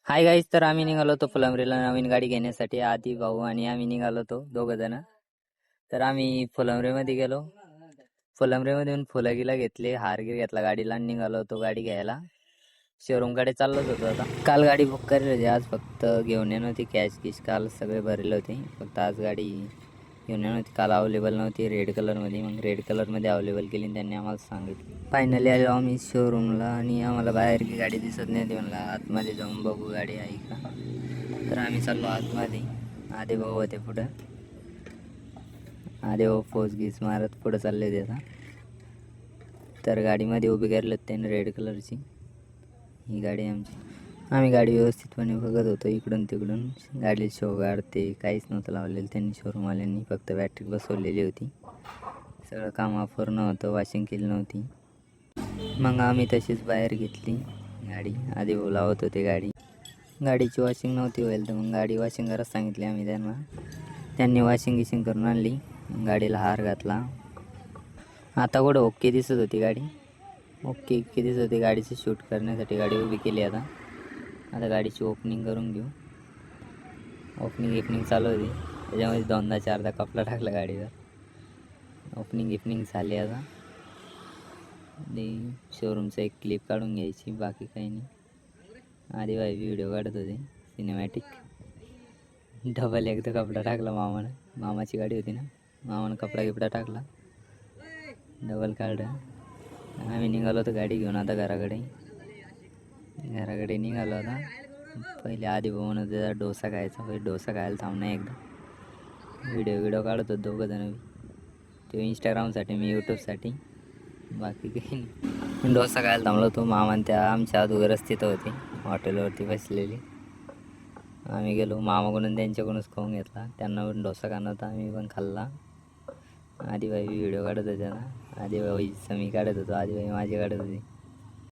Hi guys, तर आम्ही निघालो होतो फुलंब्रीला नवीन गाडी घेण्यासाठी. आधी भाऊ आणि आम्ही निघालो होतो दोघं जण. तर आम्ही फुलंब्रीमध्ये गेलो. फुलंब्रीमधून फुलंगिला घेतले, हारगीर घेतला गाडीला आणि निघालो होतो गाडी घ्यायला. शोरूमकडे चाललोच होतो आता. काल गाडी बुक करेल होती, आज फक्त घेऊन येणार होती. कॅश किश काल सगळे भरले होते, फक्त आज गाडी घेऊन येणार होती. काल अवेलेबल नव्हती रेड कलरमध्ये, मग रेड कलरमध्ये अवेलेबल केली आणि त्यांनी आम्हाला सांगितलं. फायनली आलो आम्ही शोरूमला आणि आम्हाला बाहेर की गाडी दिसत नाही होती. म्हणला आतमध्ये जाऊन बघू गाडी आहे का. तर आम्ही चाललो आतमध्ये. आधे भाऊ होते पुढं. आधे भाऊ पोच गीस मारत पुढं चालले होते आता. तर गाडीमध्ये उभी करलं त्यांनी रेड कलरची. ही गाडी आमची. आम्ही गाडी व्यवस्थितपणे बघत होतो इकडून तिकडून. गाडी शोगाड ते काहीच नव्हतं लावलेलं त्यांनी शोरूमवाल्यांनी, फक्त बॅटरी बसवलेली होती. सगळं काम पूर्ण होतं, वॉशिंग केली नव्हती. मग आम्ही तशीच बाहेर घेतली गाडी. आधी भाऊ लावत होते गाडी. गाडीची वॉशिंग नव्हती होईल, तर मग गाडी वॉशिंग करायला सांगितली आम्ही त्यांना. त्यांनी वॉशिंग गिशिंग करून आणली. गाडीला हार घातला. आता कुठं ओके दिसत होती गाडी. ओके दिसत होती. गाडीची शूट करण्यासाठी गाडी उभी केली आता. आता गाडीची ओपनिंग करून घेऊ. ओपनिंग चालू होती, त्याच्यामध्ये दोनदा चारदा कपडा टाकला गाडीचा. ओपनिंग झाली आता. शोरूमचा एक क्लिप काढून घ्यायची, बाकी काही नाही. आधी भाई व्हिडिओ काढत होते सिनेमॅटिक. डबल एकदा कपडा टाकला मामानं. मामाची गाडी होती ना, मामानं कपडा टाकला, डबल काढलं. आम्ही निघालो होतो गाडी घेऊन आता घराकडे निघालो आता. पहिले आधी भाऊ म्हणत त्याचा डोसा खायचा, पहिले डोसा खायला थांबणं एकदा. व्हिडिओ काढत होतो दोघं जण. तो इंस्टाग्रामसाठी, मी यूट्यूबसाठी, बाकी काही नाही. डोसा खायला थांबलो होतो. मामान त्या आमच्या अगोदरच तिथं होते, हॉटेलवरती बसलेली. आम्ही गेलो मामाकडून, त्यांच्याकडूनच खाऊन घेतला. त्यांना पण डोसा खाणं होता, आम्ही पण खाल्ला. आदिबाई व्हिडिओ काढत होत्या ना, आदिबाईचं मी काढत होतो, आदिबाई माझी काढत होती.